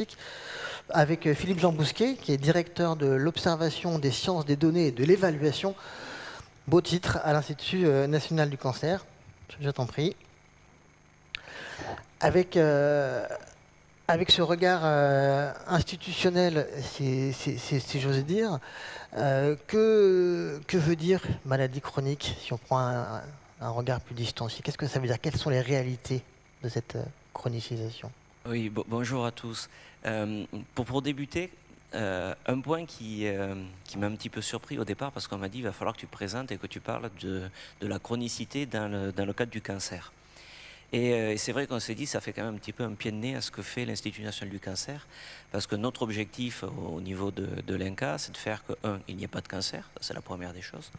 scientifique, avec Philippe Jean Bousquet, qui est directeur de l'observation des sciences des données et de l'évaluation. Beau titre, à l'Institut national du cancer. Je t'en prie. Avec, avec ce regard institutionnel, si j'ose dire, que veut dire maladie chronique, si on prend un regard plus distancié? Qu'est-ce que ça veut dire? Quelles sont les réalités de cette chronicisation? Oui, bonjour à tous. Pour débuter, un point qui m'a un petit peu surpris au départ, parce qu'on m'a dit il va falloir que tu présentes et que tu parles de la chronicité dans le cadre du cancer. Et c'est vrai qu'on s'est dit, ça fait quand même un petit peu un pied de nez à ce que fait l'Institut national du cancer, parce que notre objectif au niveau de l'INCa, c'est de faire que, il n'y ait pas de cancer, c'est la première des choses.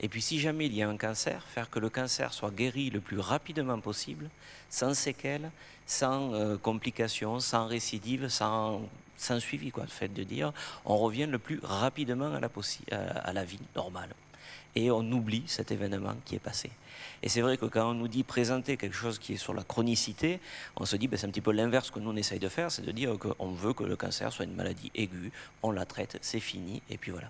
Et puis si jamais il y a un cancer, faire que le cancer soit guéri le plus rapidement possible, sans séquelles, sans complications, sans récidive, sans suivi, quoi. Le fait de dire, on revient le plus rapidement à la vie normale. Et on oublie cet événement qui est passé. Et c'est vrai que quand on nous dit présenter quelque chose qui est sur la chronicité, on se dit, ben, c'est un petit peu l'inverse que nous on essaye de faire, c'est de dire qu'on veut que le cancer soit une maladie aiguë, on la traite, c'est fini, et puis voilà.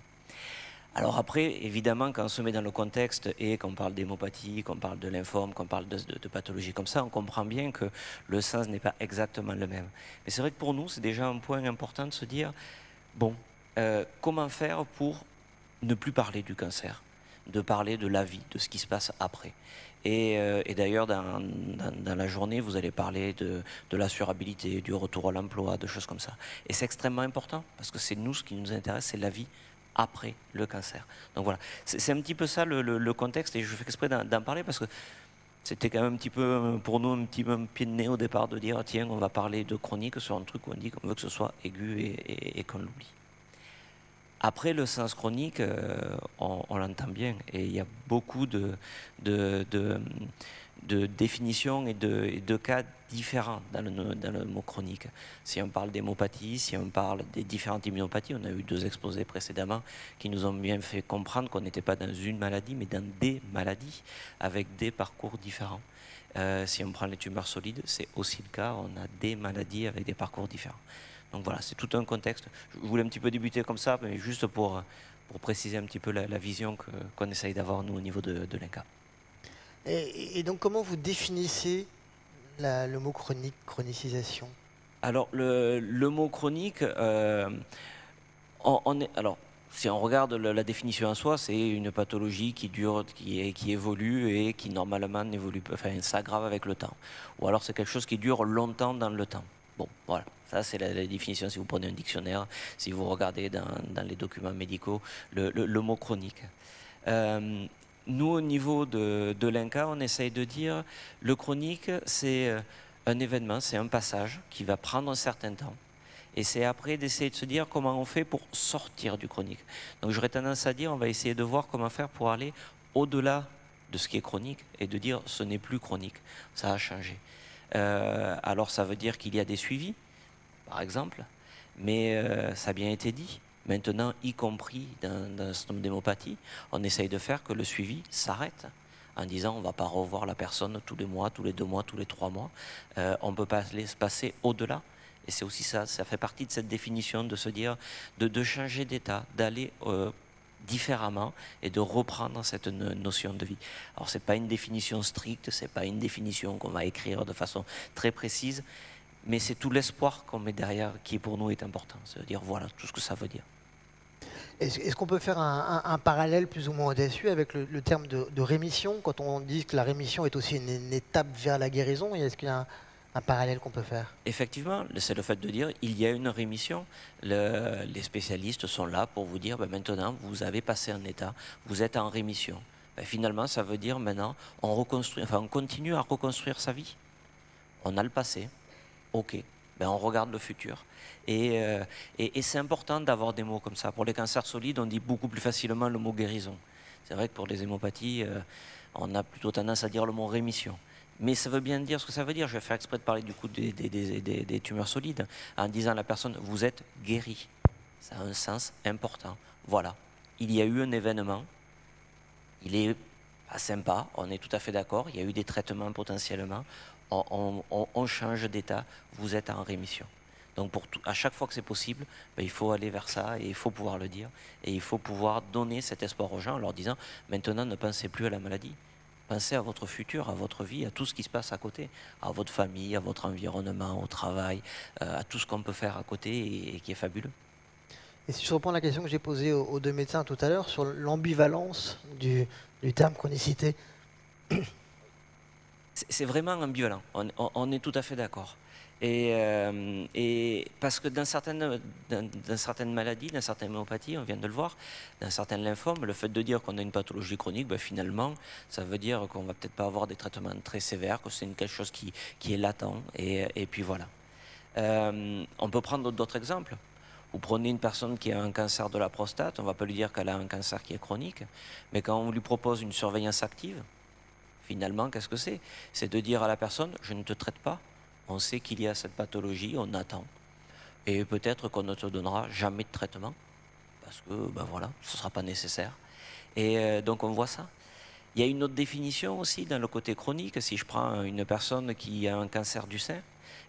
Alors après, évidemment, quand on se met dans le contexte et qu'on parle d'hémopathie, qu'on parle de lymphome, qu'on parle de pathologies comme ça, on comprend bien que le sens n'est pas exactement le même. Mais c'est vrai que pour nous, c'est déjà un point important de se dire, bon, comment faire pour ne plus parler du cancer, de parler de la vie, de ce qui se passe après. Et d'ailleurs, dans la journée, vous allez parler de l'assurabilité, du retour à l'emploi, de choses comme ça. Et c'est extrêmement important, parce que c'est nous, ce qui nous intéresse, c'est la vie après le cancer. Donc voilà, c'est un petit peu ça le contexte, et je fais exprès d'en parler parce que c'était quand même un petit peu, pour nous, un petit peu un pied de nez au départ de dire, tiens, on va parler de chronique sur un truc où on dit qu'on veut que ce soit aigu et qu'on l'oublie. Après, le sens chronique, on l'entend bien, et il y a beaucoup de définitions et de cas différents dans le mot chronique. Si on parle d'hémopathie, si on parle des différentes immunopathies, on a eu 2 exposés précédemment qui nous ont bien fait comprendre qu'on n'était pas dans une maladie, mais dans des maladies avec des parcours différents. Si on prend les tumeurs solides, c'est aussi le cas, on a des maladies avec des parcours différents. Donc voilà, c'est tout un contexte. Je voulais un petit peu débuter comme ça, mais juste pour préciser un petit peu la vision qu'on essaye d'avoir, nous, au niveau de l'INCa. Et donc, comment vous définissez le mot chronique, chronicisation? Alors, le mot chronique, alors, si on regarde la définition en soi, c'est une pathologie qui dure, qui évolue et qui normalement n'évolue pas, enfin, s'aggrave avec le temps. Ou alors c'est quelque chose qui dure longtemps dans le temps. Bon, voilà, ça c'est la définition si vous prenez un dictionnaire, si vous regardez dans les documents médicaux, le mot chronique. Nous, au niveau de l'INCa, on essaye de dire le chronique, c'est un événement, c'est un passage qui va prendre un certain temps. Et c'est après d'essayer de se dire comment on fait pour sortir du chronique. Donc j'aurais tendance à dire, on va essayer de voir comment faire pour aller au-delà de ce qui est chronique et de dire ce n'est plus chronique, ça a changé. Alors ça veut dire qu'il y a des suivis, par exemple, mais ça a bien été dit. Maintenant, y compris dans un certain nombre d'hémopathies, on essaye de faire que le suivi s'arrête en disant on ne va pas revoir la personne tous les mois, tous les 2 mois, tous les 3 mois. On peut pas se passer au-delà. Et c'est aussi ça fait partie de cette définition de se dire, de changer d'état, d'aller différemment et de reprendre cette notion de vie. Alors c'est pas une définition stricte, c'est pas une définition qu'on va écrire de façon très précise, mais c'est tout l'espoir qu'on met derrière qui pour nous est important. C'est-à-dire voilà tout ce que ça veut dire. Est-ce qu'on peut faire un parallèle plus ou moins audacieux avec le terme de rémission, quand on dit que la rémission est aussi une étape vers la guérison? Est-ce qu'il y a un parallèle qu'on peut faire? Effectivement, c'est le fait de dire il y a une rémission. Les spécialistes sont là pour vous dire ben maintenant vous avez passé un état, vous êtes en rémission. Ben finalement, ça veut dire maintenant on reconstruit, enfin on continue à reconstruire sa vie. On a le passé, ok. Ben on regarde le futur. Et c'est important d'avoir des mots comme ça. Pour les cancers solides, on dit beaucoup plus facilement le mot guérison. C'est vrai que pour les hémopathies, on a plutôt tendance à dire le mot rémission. Mais ça veut bien dire ce que ça veut dire. Je vais faire exprès de parler du coup des tumeurs solides en disant à la personne, vous êtes guéri. Ça a un sens important. Voilà, il y a eu un événement, il est pas sympa, on est tout à fait d'accord, il y a eu des traitements potentiellement, on change d'état, vous êtes en rémission. Donc à chaque fois que c'est possible, ben, il faut aller vers ça et il faut pouvoir le dire. Et il faut pouvoir donner cet espoir aux gens en leur disant maintenant ne pensez plus à la maladie. Pensez à votre futur, à votre vie, à tout ce qui se passe à côté, à votre famille, à votre environnement, au travail, à tout ce qu'on peut faire à côté et qui est fabuleux. Et si je reprends la question que j'ai posée aux deux médecins tout à l'heure sur l'ambivalence du terme chronicité. C'est vraiment ambivalent, on est tout à fait d'accord. Et parce que dans certaines maladies, dans certaines myopathies, on vient de le voir, dans certains lymphomes, le fait de dire qu'on a une pathologie chronique, ben finalement, ça veut dire qu'on va peut-être pas avoir des traitements très sévères, que c'est quelque chose qui est latent, et puis voilà. On peut prendre d'autres exemples. Vous prenez une personne qui a un cancer de la prostate, on ne va pas lui dire qu'elle a un cancer qui est chronique, mais quand on lui propose une surveillance active, finalement, qu'est-ce que c'est? C'est de dire à la personne, je ne te traite pas, on sait qu'il y a cette pathologie, on attend. Et peut-être qu'on ne te donnera jamais de traitement, parce que, ben voilà, ce ne sera pas nécessaire. Et donc on voit ça. Il y a une autre définition aussi dans le côté chronique. Si je prends une personne qui a un cancer du sein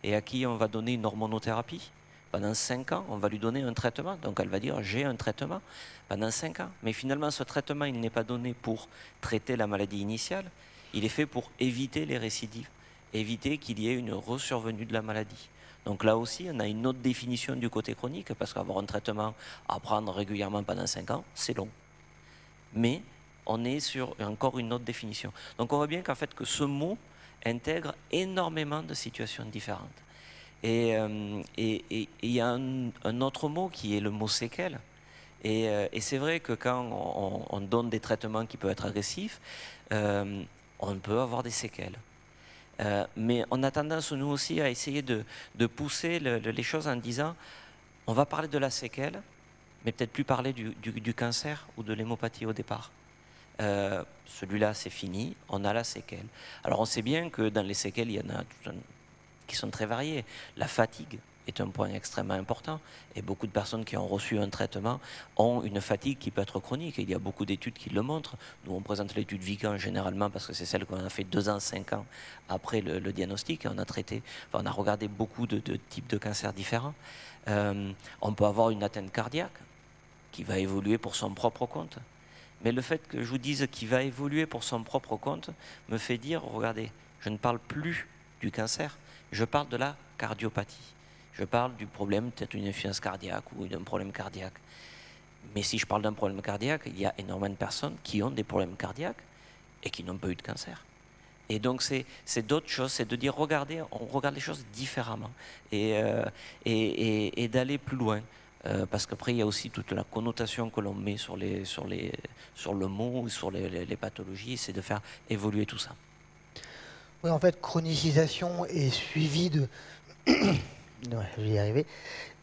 et à qui on va donner une hormonothérapie, pendant 5 ans, on va lui donner un traitement. Donc elle va dire, j'ai un traitement pendant 5 ans. Mais finalement, ce traitement, il n'est pas donné pour traiter la maladie initiale. Il est fait pour éviter les récidives, éviter qu'il y ait une resurvenue de la maladie. Donc là aussi, on a une autre définition du côté chronique, parce qu'avoir un traitement à prendre régulièrement pendant 5 ans, c'est long. Mais on est sur encore une autre définition. Donc on voit bien qu'en fait que ce mot intègre énormément de situations différentes. Et il y a un autre mot qui est le mot séquelle. Et c'est vrai que quand on donne des traitements qui peuvent être agressifs, on peut avoir des séquelles. Mais on a tendance, nous aussi, à essayer de pousser les choses en disant on va parler de la séquelle, mais peut-être plus parler du cancer ou de l'hémopathie au départ. Celui-là, c'est fini, on a la séquelle. Alors on sait bien que dans les séquelles, il y en a qui sont très variées. La fatigue est un point extrêmement important et beaucoup de personnes qui ont reçu un traitement ont une fatigue qui peut être chronique. Et il y a beaucoup d'études qui le montrent. Nous, on présente l'étude Vigan généralement parce que c'est celle qu'on a fait 2 ans, 5 ans après le diagnostic et on a traité, enfin, on a regardé beaucoup de types de cancers différents. On peut avoir une atteinte cardiaque qui va évoluer pour son propre compte. Mais le fait que je vous dise qu'il va évoluer pour son propre compte me fait dire, regardez, je ne parle plus du cancer, je parle de la cardiopathie. Je parle du problème, peut-être une insuffisance cardiaque ou d'un problème cardiaque. Mais si je parle d'un problème cardiaque, il y a énormément de personnes qui ont des problèmes cardiaques et qui n'ont pas eu de cancer. Et donc c'est d'autres choses, c'est de dire, regardez, on regarde les choses différemment et d'aller plus loin. Parce qu'après, il y a aussi toute la connotation que l'on met sur le mot, sur les pathologies, c'est de faire évoluer tout ça. Oui, en fait, chronicisation est suivie de... Ouais, je vais y arriver.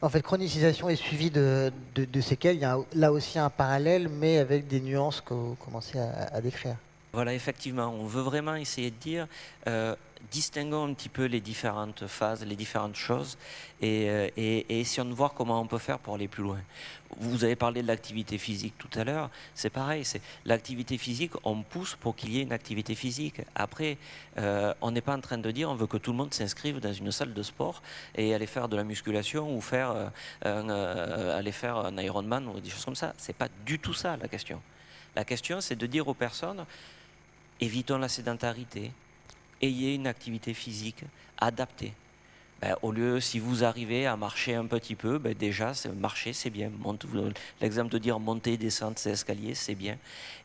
En fait, chronicisation est suivie de séquelles. Il y a là aussi un parallèle, mais avec des nuances que vous commencez à décrire. Voilà, effectivement, on veut vraiment essayer de dire, distinguons un petit peu les différentes phases, les différentes choses, et essayons de voir comment on peut faire pour aller plus loin. Vous avez parlé de l'activité physique tout à l'heure, c'est pareil, c'est l'activité physique, on pousse pour qu'il y ait une activité physique. Après, on n'est pas en train de dire, on veut que tout le monde s'inscrive dans une salle de sport et aller faire de la musculation ou aller faire un Ironman ou des choses comme ça. C'est pas du tout ça la question. La question, c'est de dire aux personnes, évitons la sédentarité, ayez une activité physique adaptée. Au lieu, si vous arrivez à marcher un petit peu, déjà, marcher, c'est bien. L'exemple de dire monter, descendre ces escaliers, c'est bien.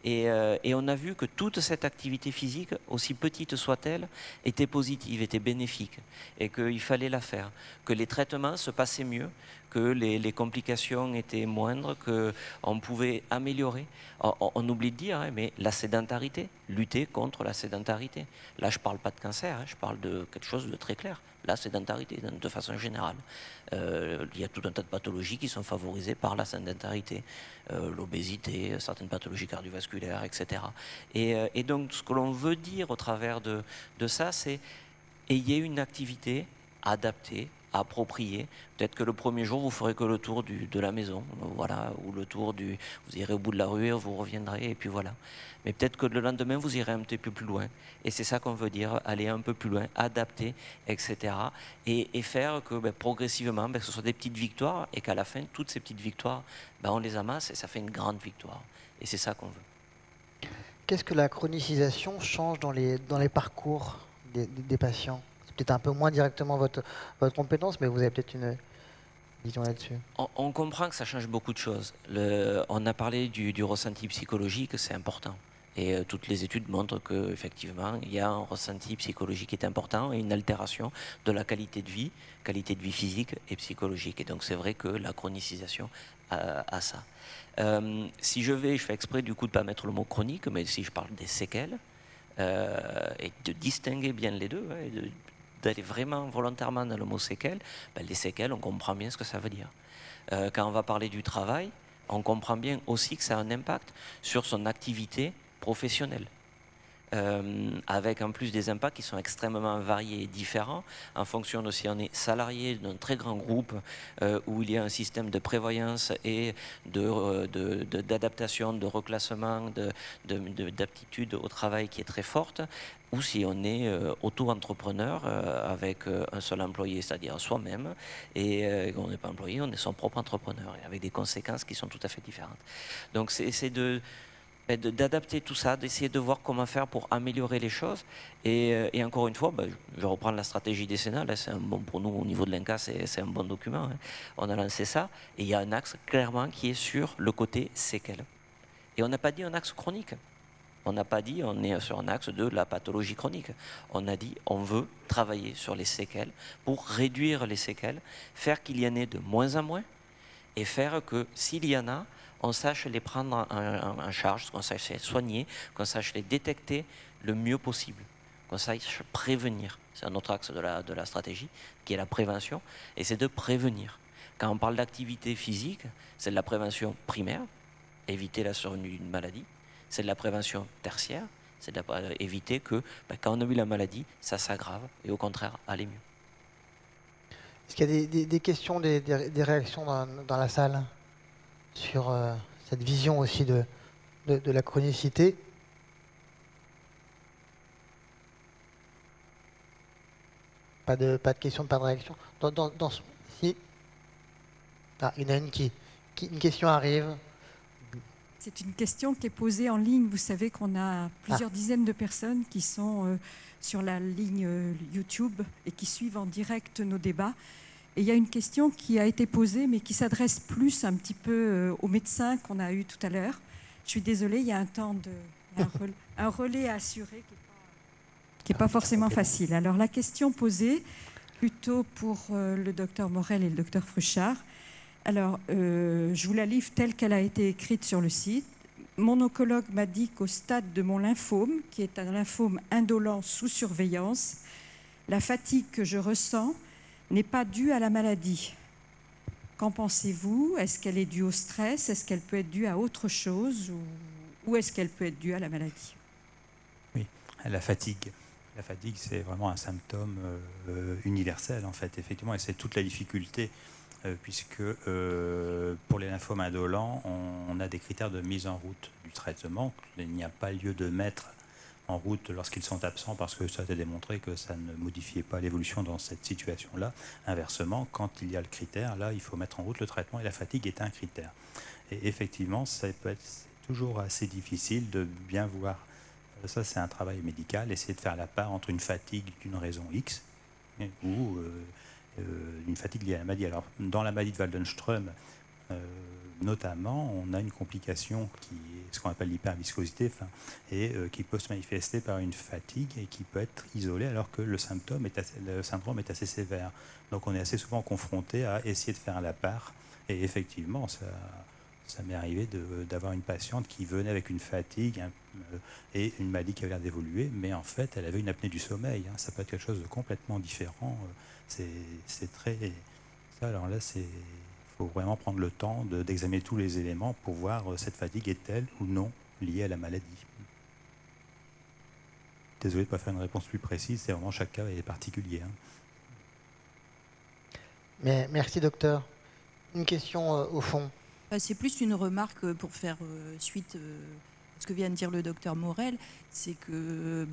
Et on a vu que toute cette activité physique, aussi petite soit-elle, était positive, était bénéfique. Et qu'il fallait la faire. Que les traitements se passaient mieux, que les complications étaient moindres, qu'on pouvait améliorer. On oublie de dire, mais la sédentarité, lutter contre la sédentarité. Là, je ne parle pas de cancer, je parle de quelque chose de très clair. La sédentarité, de façon générale. Il y a tout un tas de pathologies qui sont favorisées par la sédentarité. L'obésité, certaines pathologies cardiovasculaires, etc. Et donc, ce que l'on veut dire au travers de ça, c'est ayez une activité adaptée approprié. Peut-être que le premier jour, vous ferez que le tour de la maison, voilà, ou le tour vous irez au bout de la rue, vous reviendrez, et puis voilà. Mais peut-être que le lendemain, vous irez un petit peu plus loin. Et c'est ça qu'on veut dire, aller un peu plus loin, adapter, etc. Et faire que progressivement, que ce soit des petites victoires, et qu'à la fin, toutes ces petites victoires, on les amasse, et ça fait une grande victoire. Et c'est ça qu'on veut. Qu'est-ce que la chronicisation change dans les parcours des patients? C'est peut-être un peu moins directement votre compétence, mais vous avez peut-être une vision là-dessus. On comprend que ça change beaucoup de choses. On a parlé du ressenti psychologique, c'est important. Et toutes les études montrent qu'effectivement, il y a un ressenti psychologique qui est important et une altération de la qualité de vie physique et psychologique. Et donc c'est vrai que la chronicisation a ça. Si je fais exprès du coup de ne pas mettre le mot chronique, mais si je parle des séquelles, et de distinguer bien les deux, et d'aller vraiment volontairement dans le mot séquelles, les séquelles, on comprend bien ce que ça veut dire. Quand on va parler du travail, on comprend bien aussi que ça a un impact sur son activité professionnelle. Avec en plus des impacts qui sont extrêmement variés et différents en fonction de si on est salarié d'un très grand groupe où il y a un système de prévoyance et d'adaptation, de reclassement, d'aptitude au travail qui est très forte, ou si on est auto-entrepreneur avec un seul employé, c'est-à-dire soi-même, et on n'est pas employé, on est son propre entrepreneur, et avec des conséquences qui sont tout à fait différentes. Donc c'est d'adapter tout ça, d'essayer de voir comment faire pour améliorer les choses. Et encore une fois, je vais reprendre la stratégie décennale. C'est pour nous, au niveau de l'INCa, c'est un bon document. On a lancé ça. Et il y a un axe clairement qui est sur le côté séquelles. Et on n'a pas dit un axe chronique. On n'a pas dit on est sur un axe de la pathologie chronique. On a dit on veut travailler sur les séquelles pour réduire les séquelles, faire qu'il y en ait de moins en moins et faire que s'il y en a, on sache les prendre en charge, qu'on sache les soigner, qu'on sache les détecter le mieux possible, qu'on sache prévenir. C'est un autre axe de la stratégie, qui est la prévention, et c'est de prévenir. Quand on parle d'activité physique, c'est de la prévention primaire, éviter la survenue d'une maladie, c'est de la prévention tertiaire, c'est d'éviter que quand on a eu la maladie, ça s'aggrave, et au contraire, aller mieux. Est-ce qu'il y a des questions, des réactions dans la salle sur cette vision aussi de la chronicité? Pas de questions, pas de réaction. Si. Ah, il y en a une question arrive. C'est une question qui est posée en ligne. Vous savez qu'on a plusieurs dizaines de personnes qui sont sur la ligne YouTube et qui suivent en direct nos débats. Et il y a une question qui a été posée, mais qui s'adresse plus un petit peu aux médecins qu'on a eu tout à l'heure. Je suis désolée, il y a un relais à assurer qui n'est pas forcément facile. Alors la question posée, plutôt pour le docteur Morel et le docteur Fruchard. Alors, je vous la livre telle qu'elle a été écrite sur le site. Mon oncologue m'a dit qu'au stade de mon lymphome, qui est un lymphome indolent sous surveillance, la fatigue que je ressens n'est pas due à la maladie. Qu'en pensez-vous? Est-ce qu'elle est due au stress? Est-ce qu'elle peut être due à autre chose? Ou est-ce qu'elle peut être due à la maladie? Oui, la fatigue. La fatigue, c'est vraiment un symptôme universel, en fait, effectivement, et c'est toute la difficulté, puisque pour les lymphomes indolents, on a des critères de mise en route du traitement. Il n'y a pas lieu de mettre en route lorsqu'ils sont absents, parce que ça a été démontré que ça ne modifiait pas l'évolution dans cette situation-là. Inversement, quand il y a le critère, là, il faut mettre en route le traitement, et la fatigue est un critère. Et effectivement, ça peut être toujours assez difficile de bien voir. Ça, c'est un travail médical, essayer de faire la part entre une fatigue d'une raison X ou une fatigue liée à la maladie. Alors, dans la maladie de Waldenström, notamment, on a une complication qui est ce qu'on appelle l'hyperviscosité, et qui peut se manifester par une fatigue et qui peut être isolée alors que le syndrome est assez sévère. Donc on est assez souvent confronté à essayer de faire la part, et effectivement, ça m'est arrivé d'avoir une patiente qui venait avec une fatigue et une maladie qui avait l'air d'évoluer, mais en fait, elle avait une apnée du sommeil. Ça peut être quelque chose de complètement différent. C'est très... Ça, alors là, il faut vraiment prendre le temps d'examiner tous les éléments pour voir cette fatigue est-elle ou non liée à la maladie. Désolé de ne pas faire une réponse plus précise, c'est vraiment chaque cas est particulier. Mais, merci, docteur. Une question au fond. C'est plus une remarque pour faire suite à ce que vient de dire le docteur Morel. C'est que,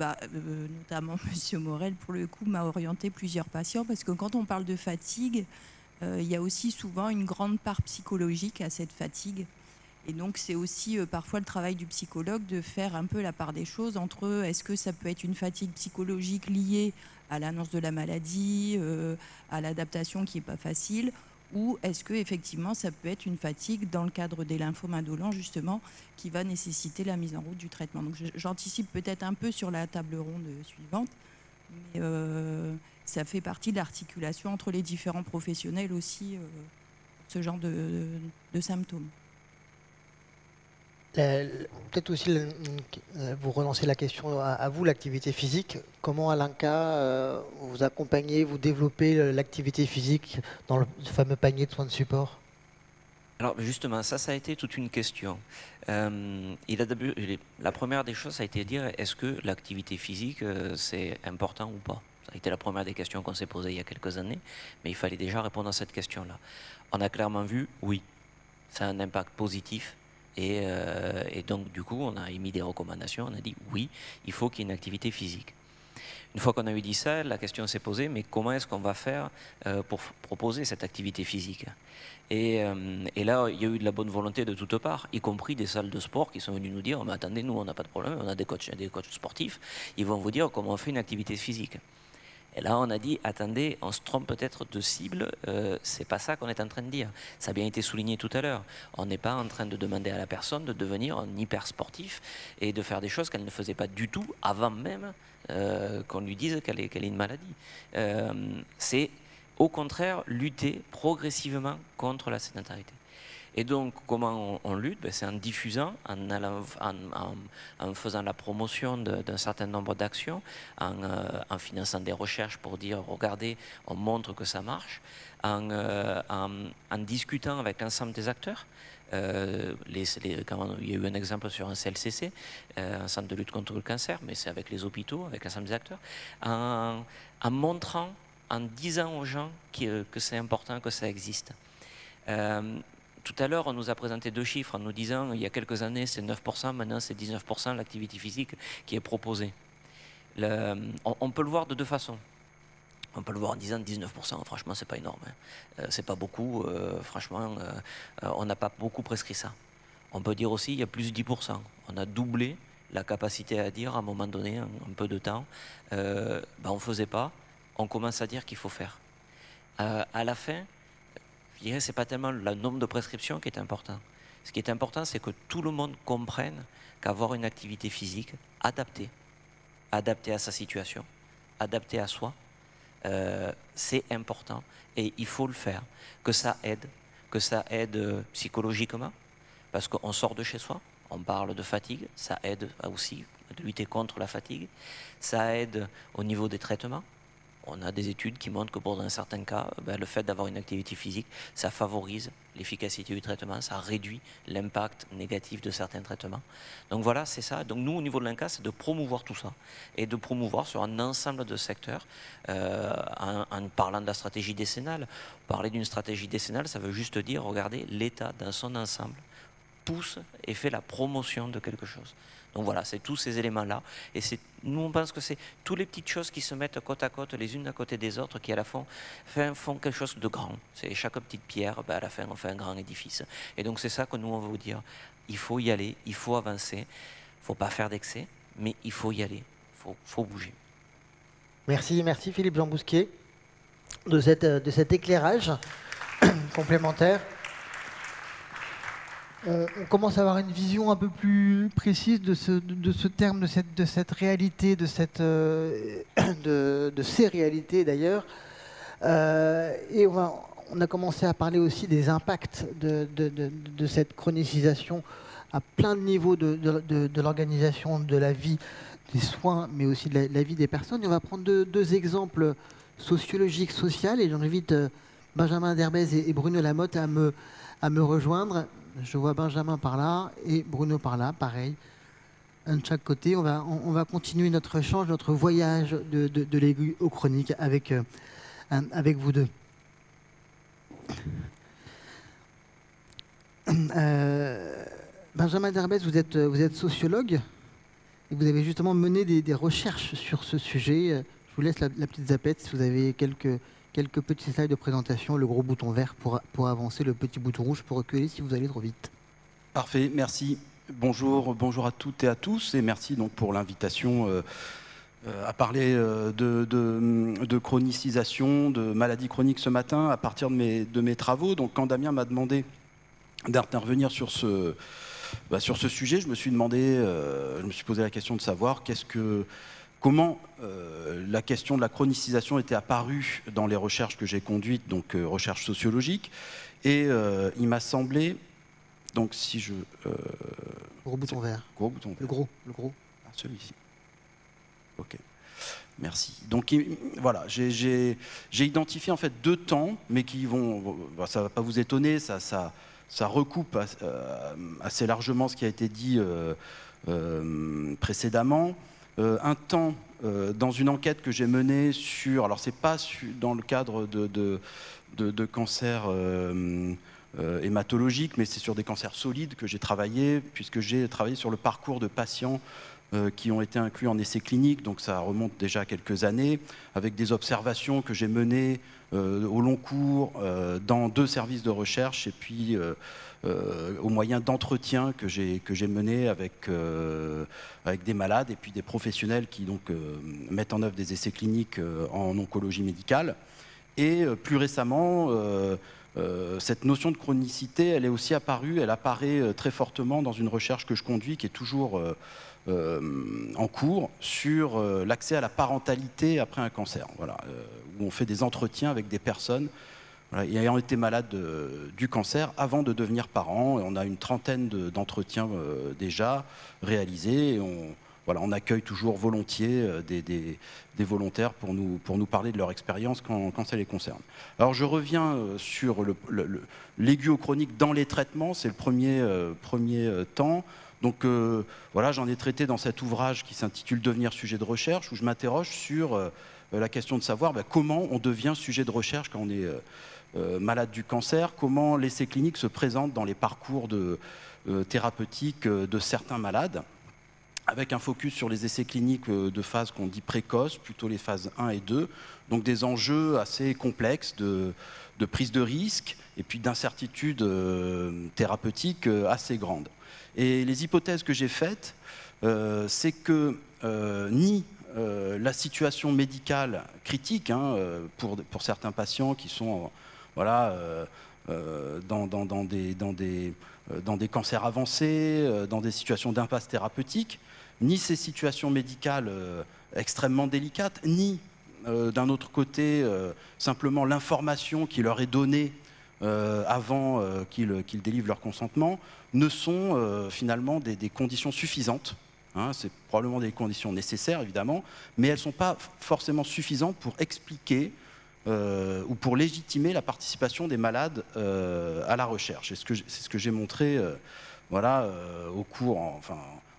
notamment Monsieur Morel, pour le coup, m'a orienté plusieurs patients, parce que quand on parle de fatigue, il y a aussi souvent une grande part psychologique à cette fatigue. Et donc, c'est aussi parfois le travail du psychologue de faire un peu la part des choses entre est-ce que ça peut être une fatigue psychologique liée à l'annonce de la maladie, à l'adaptation qui n'est pas facile, ou est-ce que effectivement ça peut être une fatigue dans le cadre des lymphomes indolents justement qui va nécessiter la mise en route du traitement. Donc j'anticipe peut-être un peu sur la table ronde suivante, mais ça fait partie de l'articulation entre les différents professionnels aussi, ce genre de symptômes. Peut-être aussi, vous relancez la question à vous, l'activité physique. Comment à l'INCa, vous accompagnez, vous développez l'activité physique dans le fameux panier de soins de support? Alors justement, ça a été toute une question. La première des choses, ça a été de dire, est-ce que l'activité physique, c'est important ou pas? Ça a été la première des questions qu'on s'est posées il y a quelques années, mais il fallait déjà répondre à cette question-là. On a clairement vu, oui, ça a un impact positif. Et donc, du coup, on a émis des recommandations, on a dit oui, il faut qu'il y ait une activité physique. Une fois qu'on a eu dit ça, la question s'est posée, mais comment est-ce qu'on va faire pour proposer cette activité physique? Et là, il y a eu de la bonne volonté de toutes parts, y compris des salles de sport qui sont venues nous dire, mais attendez, nous, on n'a pas de problème, on a des coachs sportifs, ils vont vous dire comment on fait une activité physique. Et là, on a dit, attendez, on se trompe peut-être de cible, c'est pas ça qu'on est en train de dire. Ça a bien été souligné tout à l'heure. On n'est pas en train de demander à la personne de devenir un hyper sportif et de faire des choses qu'elle ne faisait pas du tout avant même qu'on lui dise qu'elle ait une maladie. C'est au contraire lutter progressivement contre la sédentarité. Et donc, comment on lutte? C'est en diffusant, en faisant la promotion d'un certain nombre d'actions, en finançant des recherches pour dire, regardez, on montre que ça marche, en discutant avec l'ensemble des acteurs. Quand il y a eu un exemple sur un CLCC, un centre de lutte contre le cancer, mais c'est avec les hôpitaux, avec l'ensemble des acteurs, en montrant, en disant aux gens que c'est important, que ça existe. Tout à l'heure, on nous a présenté deux chiffres en nous disant il y a quelques années c'est 9%, maintenant c'est 19% l'activité physique qui est proposée. On peut le voir de deux façons. On peut le voir en disant 19%, franchement c'est pas énorme, hein. C'est pas beaucoup, franchement on n'a pas beaucoup prescrit ça. On peut dire aussi il y a plus de 10%. On a doublé la capacité à dire à un moment donné, un peu de temps, on ne faisait pas, on commence à dire qu'il faut faire. À la fin, je dirais que ce n'est pas tellement le nombre de prescriptions qui est important. Ce qui est important, c'est que tout le monde comprenne qu'avoir une activité physique adaptée à sa situation, adaptée à soi, c'est important et il faut le faire. Que ça aide psychologiquement, parce qu'on sort de chez soi, on parle de fatigue, ça aide aussi à lutter contre la fatigue, ça aide au niveau des traitements. On a des études qui montrent que pour un certain cas, le fait d'avoir une activité physique, ça favorise l'efficacité du traitement, ça réduit l'impact négatif de certains traitements. Donc voilà, c'est ça. Donc nous, au niveau de l'INCa, c'est de promouvoir tout ça et de promouvoir sur un ensemble de secteurs en parlant de la stratégie décennale. Parler d'une stratégie décennale, ça veut juste dire, regardez, l'État dans son ensemble pousse et fait la promotion de quelque chose. Donc voilà, c'est tous ces éléments-là. Et nous, on pense que c'est toutes les petites choses qui se mettent côte à côte, les unes à côté des autres, qui à la fin font quelque chose de grand. C'est chaque petite pierre, à la fin, on fait un grand édifice. Et donc c'est ça que nous, on veut vous dire. Il faut y aller, il faut avancer. Il ne faut pas faire d'excès, mais il faut y aller. Il faut bouger. Merci Philippe Jean Bousquet de cet éclairage complémentaire. On commence à avoir une vision un peu plus précise de ce terme, de cette réalité, de ces réalités d'ailleurs. Et on a commencé à parler aussi des impacts de cette chronicisation à plein de niveaux de l'organisation de la vie, des soins, mais aussi de la vie des personnes. Et on va prendre deux exemples sociologiques, sociaux, et j'invite Benjamin Derbez et Bruno Lamotte à me rejoindre. Je vois Benjamin par là et Bruno par là, pareil, un de chaque côté. On va continuer notre échange, notre voyage de l'aiguille aux chroniques avec vous deux. Benjamin Derbez, vous êtes sociologue et vous avez justement mené des recherches sur ce sujet. Je vous laisse la petite zapette si vous avez quelques petits slides de présentation, le gros bouton vert pour avancer, le petit bouton rouge pour reculer si vous allez trop vite. Parfait, merci. Bonjour à toutes et à tous et merci donc pour l'invitation à parler de chronicisation, de maladies chroniques ce matin à partir de mes travaux. Donc quand Damien m'a demandé d'intervenir sur ce sujet, je me suis posé la question de savoir comment la question de la chronicisation était apparue dans les recherches que j'ai conduites, donc recherches sociologiques, et il m'a semblé, donc si je... Gros bouton vert. Gros bouton vert. Le gros. Ah, celui-ci. Ok. Merci. Donc voilà, j'ai identifié en fait 2 temps, mais qui vont... Ça ne va pas vous étonner, ça recoupe assez largement ce qui a été dit précédemment. Un temps dans une enquête que j'ai menée sur... Alors, c'est pas dans le cadre de cancers hématologiques, mais c'est sur des cancers solides que j'ai travaillé, puisque j'ai travaillé sur le parcours de patients qui ont été inclus en essais cliniques, donc ça remonte déjà à quelques années, avec des observations que j'ai menées au long cours dans 2 services de recherche, et puis au moyen d'entretiens que j'ai menés avec des malades et puis des professionnels qui donc mettent en œuvre des essais cliniques en oncologie médicale. Et plus récemment, cette notion de chronicité, elle est aussi apparue, elle apparaît très fortement dans une recherche que je conduis, qui est toujours en cours, sur l'accès à la parentalité après un cancer, voilà, où on fait des entretiens avec des personnes ayant été malades du cancer avant de devenir parents. Et on a une trentaine d'entretiens déjà réalisés. Et on accueille toujours volontiers des volontaires pour nous parler de leur expérience quand ça les concerne. Alors je reviens sur l'aiguë chronique dans les traitements, c'est le premier temps. Donc voilà, j'en ai traité dans cet ouvrage qui s'intitule « Devenir sujet de recherche », où je m'interroge sur la question de savoir comment on devient sujet de recherche quand on est malade du cancer, comment l'essai clinique se présente dans les parcours thérapeutiques de certains malades, avec un focus sur les essais cliniques de phase qu'on dit précoce, plutôt les phases 1 et 2, donc des enjeux assez complexes de prise de risque et puis d'incertitude thérapeutique assez grande. Et les hypothèses que j'ai faites, c'est que ni la situation médicale critique pour certains patients qui sont dans des cancers avancés, dans des situations d'impasse thérapeutique, ni ces situations médicales extrêmement délicates, ni d'un autre côté simplement l'information qui leur est donnée avant qu'ils délivrent leur consentement, ne sont finalement des conditions suffisantes. C'est probablement des conditions nécessaires, évidemment, mais elles ne sont pas forcément suffisantes pour expliquer ou pour légitimer la participation des malades à la recherche. C'est ce que j'ai montré au cours,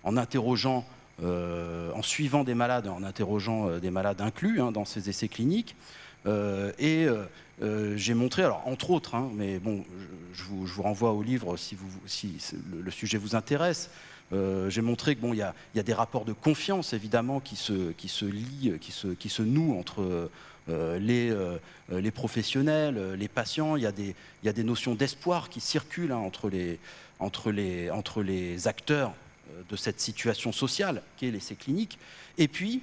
en interrogeant, en suivant des malades, en interrogeant des malades inclus dans ces essais cliniques. J'ai montré, alors entre autres, mais bon, je vous renvoie au livre si le sujet vous intéresse. J'ai montré qu'il y a des rapports de confiance évidemment qui se lient, qui se nouent entre les professionnels, les patients. Il y a des notions d'espoir qui circulent entre les acteurs de cette situation sociale qu'est l'essai clinique. Et puis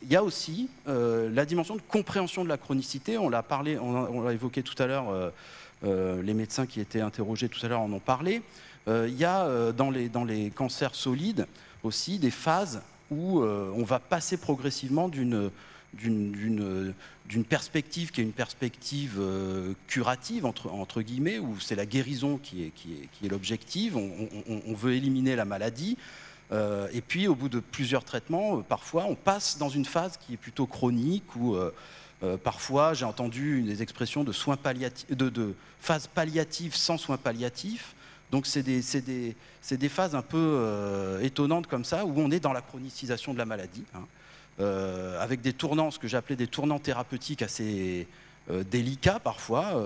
il y a aussi la dimension de compréhension de la chronicité. On l'a évoqué tout à l'heure, les médecins qui étaient interrogés tout à l'heure en ont parlé. Il y a dans les cancers solides aussi des phases où on va passer progressivement d'une perspective qui est une perspective curative, entre guillemets, où c'est la guérison qui est l'objectif. On veut éliminer la maladie. Et puis, au bout de plusieurs traitements, parfois, on passe dans une phase qui est plutôt chronique, où parfois, j'ai entendu des expressions de soins palliatifs, de phase palliative sans soins palliatifs. Donc, c'est des phases un peu étonnantes comme ça, où on est dans la chronicisation de la maladie, avec des tournants, ce que j'appelais des tournants thérapeutiques assez délicats parfois.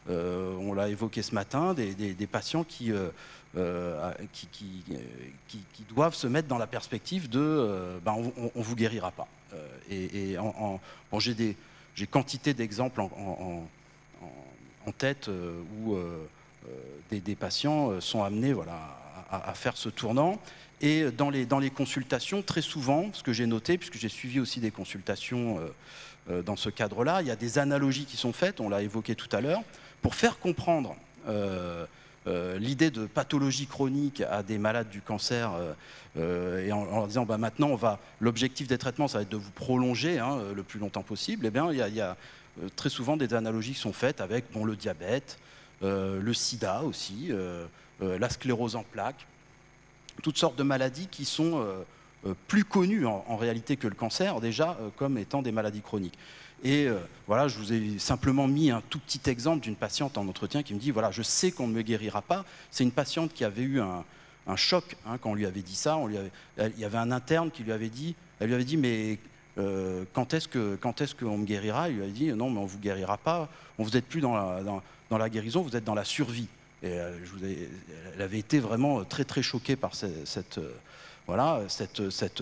on l'a évoqué ce matin, des patients qui doivent se mettre dans la perspective de on vous guérira pas. Bon, j'ai quantité d'exemples en tête où des patients sont amenés à faire ce tournant. Et dans les consultations, très souvent, ce que j'ai noté, puisque j'ai suivi aussi des consultations dans ce cadre-là, il y a des analogies qui sont faites, on l'a évoqué tout à l'heure, pour faire comprendre l'idée de pathologie chronique à des malades du cancer, et en leur disant maintenant, l'objectif des traitements, ça va être de vous prolonger le plus longtemps possible. Eh bien, il y a très souvent des analogies qui sont faites avec le diabète, le sida aussi, la sclérose en plaques, toutes sortes de maladies qui sont plus connues en réalité que le cancer, déjà comme étant des maladies chroniques. Et voilà, je vous ai simplement mis un tout petit exemple d'une patiente en entretien qui me dit, voilà, je sais qu'on ne me guérira pas. C'est une patiente qui avait eu un choc quand on lui avait dit ça. Il y avait un interne qui lui avait dit, mais quand est-ce qu'on me guérira? Il lui a dit, non, mais on ne vous guérira pas. Vous n'êtes plus dans la guérison, vous êtes dans la survie. Et elle avait été vraiment très très choquée par cette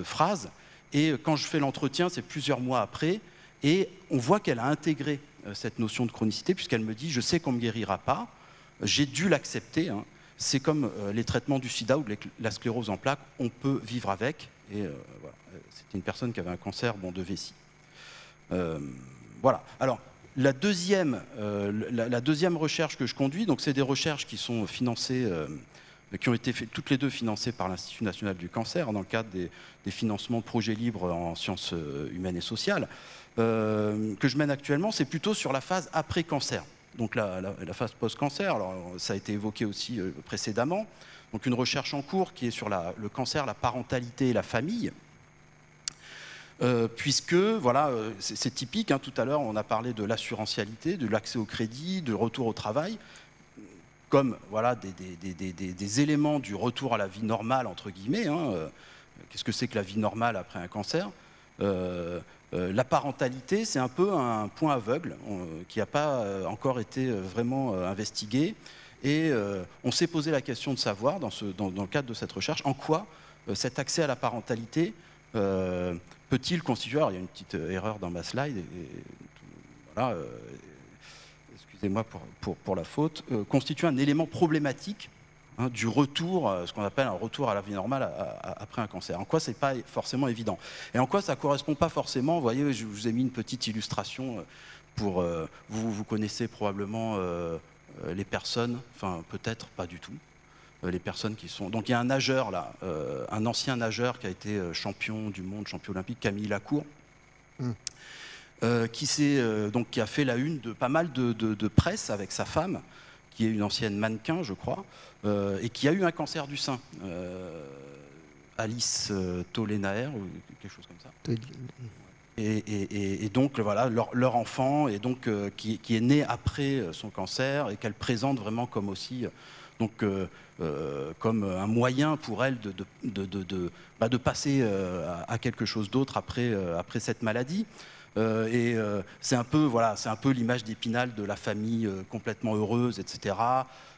phrase. Et quand je fais l'entretien, c'est plusieurs mois après, et on voit qu'elle a intégré cette notion de chronicité, puisqu'elle me dit, je sais qu'on ne me guérira pas, j'ai dû l'accepter. C'est comme les traitements du sida ou de la sclérose en plaques, on peut vivre avec. Et voilà. C'était une personne qui avait un cancer de vessie. Voilà. Alors, la deuxième recherche que je conduis, donc c'est des recherches qui sont financées, qui ont été toutes les deux financées par l'Institut national du cancer dans le cadre des financements de projets libres en sciences humaines et sociales, que je mène actuellement. C'est plutôt sur la phase après-cancer, donc la phase post-cancer. Alors, ça a été évoqué aussi précédemment. Donc une recherche en cours qui est sur le cancer, la parentalité et la famille. Puisque, voilà, c'est typique, tout à l'heure on a parlé de l'assurantialité, de l'accès au crédit, du retour au travail, comme voilà, des éléments du retour à la vie normale, entre guillemets. Qu'est-ce que c'est que la vie normale après un cancer? La parentalité, c'est un peu un point aveugle qui n'a pas encore été vraiment investigué. Et on s'est posé la question de savoir, dans le cadre de cette recherche, en quoi cet accès à la parentalité peut-il constituer, alors il y a une petite erreur dans ma slide, voilà, excusez-moi pour la faute, constitue un élément problématique du retour, ce qu'on appelle un retour à la vie normale après un cancer. En quoi c'est pas forcément évident? Et en quoi ça correspond pas forcément? Vous voyez, je vous ai mis une petite illustration pour... vous connaissez probablement les personnes, enfin peut-être pas du tout, les personnes qui sont... Donc il y a un nageur là, un ancien nageur qui a été champion du monde, champion olympique, Camille Lacour, qui a fait la une de pas mal de presse avec sa femme, qui est une ancienne mannequin, je crois, et qui a eu un cancer du sein. Alice Tollenaer, ou quelque chose comme ça. Et donc voilà, leur enfant, et donc, qui est né après son cancer, et qu'elle présente vraiment comme aussi... Donc, comme un moyen pour elle de passer à quelque chose d'autre après cette maladie. C'est un peu l'image d'Épinal de la famille complètement heureuse, etc.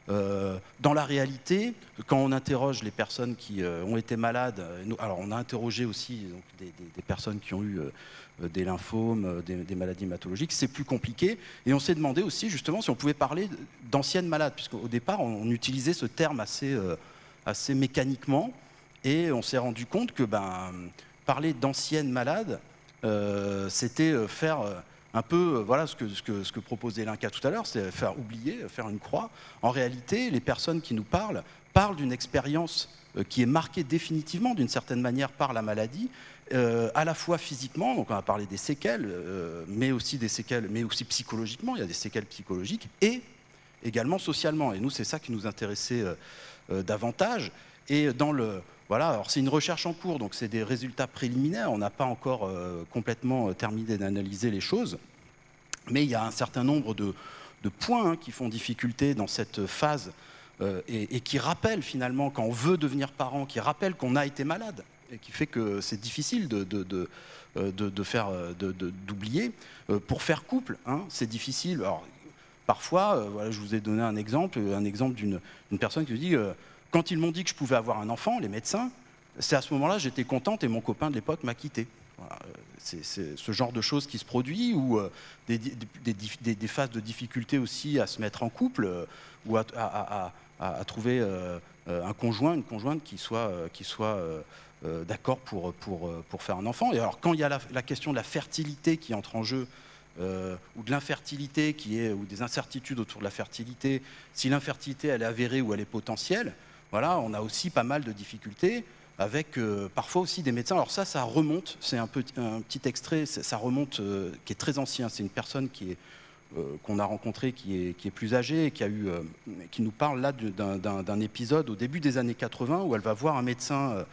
Dans la réalité, quand on interroge les personnes qui ont été malades, alors on a interrogé aussi donc, des personnes qui ont eu des lymphomes, des maladies hématologiques, c'est plus compliqué. Et on s'est demandé aussi justement si on pouvait parler d'anciennes malades, puisqu'au départ on utilisait ce terme assez mécaniquement, et on s'est rendu compte que parler d'anciennes malades, c'était faire un peu voilà, ce que proposait Linka tout à l'heure, c'est faire oublier, faire une croix. En réalité, les personnes qui nous parlent d'une expérience qui est marquée définitivement d'une certaine manière par la maladie, à la fois physiquement, donc on a parlé des séquelles, mais aussi psychologiquement, il y a des séquelles psychologiques, et également socialement. Et nous, c'est ça qui nous intéressait davantage. Et voilà, alors c'est une recherche en cours, donc c'est des résultats préliminaires, on n'a pas encore complètement terminé d'analyser les choses, mais il y a un certain nombre de points qui font difficulté dans cette phase et qui rappellent finalement, quand on veut devenir parent, qui rappellent qu'on a été malade, et qui fait que c'est difficile d'oublier. Pour faire couple, c'est difficile. Alors, parfois, voilà, je vous ai donné un exemple d'une personne qui me dit quand ils m'ont dit que je pouvais avoir un enfant, les médecins, c'est à ce moment-là j'étais contente et mon copain de l'époque m'a quitté. Voilà, c'est ce genre de choses qui se produit, ou des phases de difficulté aussi à se mettre en couple, ou à trouver un conjoint, une conjointe qui soit d'accord pour faire un enfant. Et alors quand il y a la question de la fertilité qui entre en jeu, ou de l'infertilité ou des incertitudes autour de la fertilité, si l'infertilité elle est avérée ou elle est potentielle, voilà, on a aussi pas mal de difficultés avec parfois aussi des médecins. Alors ça remonte, c'est un petit extrait, ça remonte, qui est très ancien. C'est une personne qu'on a rencontrée qui est plus âgée et qui nous parle là d'un épisode au début des années 80 où elle va voir un médecin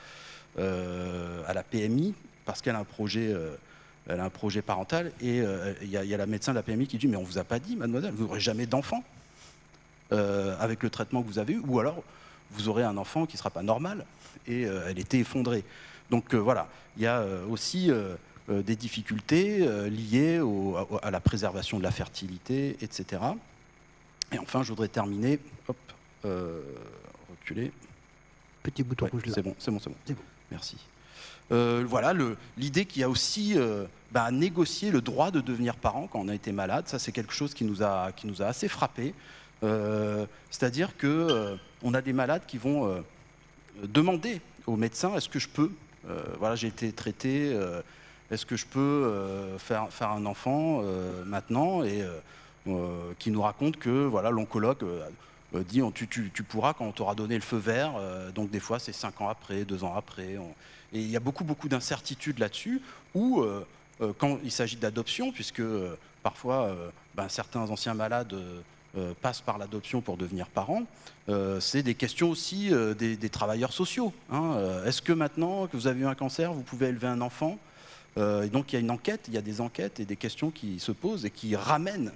à la PMI parce qu'elle a un projet. Elle a un projet parental et il y a la médecin de la PMI qui dit « Mais on ne vous a pas dit, mademoiselle, vous n'aurez jamais d'enfant avec le traitement que vous avez eu, ou alors vous aurez un enfant qui ne sera pas normal. » Et elle était effondrée. Donc voilà, il y a aussi des difficultés liées à la préservation de la fertilité, etc. Et enfin, je voudrais terminer. Hop, reculer. Petit bouton rouge là. C'est bon. Merci. Voilà, l'idée qu'il y a aussi à négocier le droit de devenir parent quand on a été malade. Ça, c'est quelque chose qui nous a assez frappé. C'est-à-dire qu'on a des malades qui vont demander au médecin, est-ce que je peux, voilà, j'ai été traité, est-ce que je peux faire un enfant maintenant, et qui nous raconte que voilà, l'oncologue dit tu pourras quand on t'aura donné le feu vert, donc des fois c'est 5 ans après, 2 ans après. Et il y a beaucoup d'incertitudes là-dessus, ou quand il s'agit d'adoption, puisque parfois certains anciens malades passent par l'adoption pour devenir parents, c'est des questions aussi des travailleurs sociaux. Est-ce que maintenant que vous avez eu un cancer, vous pouvez élever un enfant ? Et donc il y a des enquêtes et des questions qui se posent et qui ramènent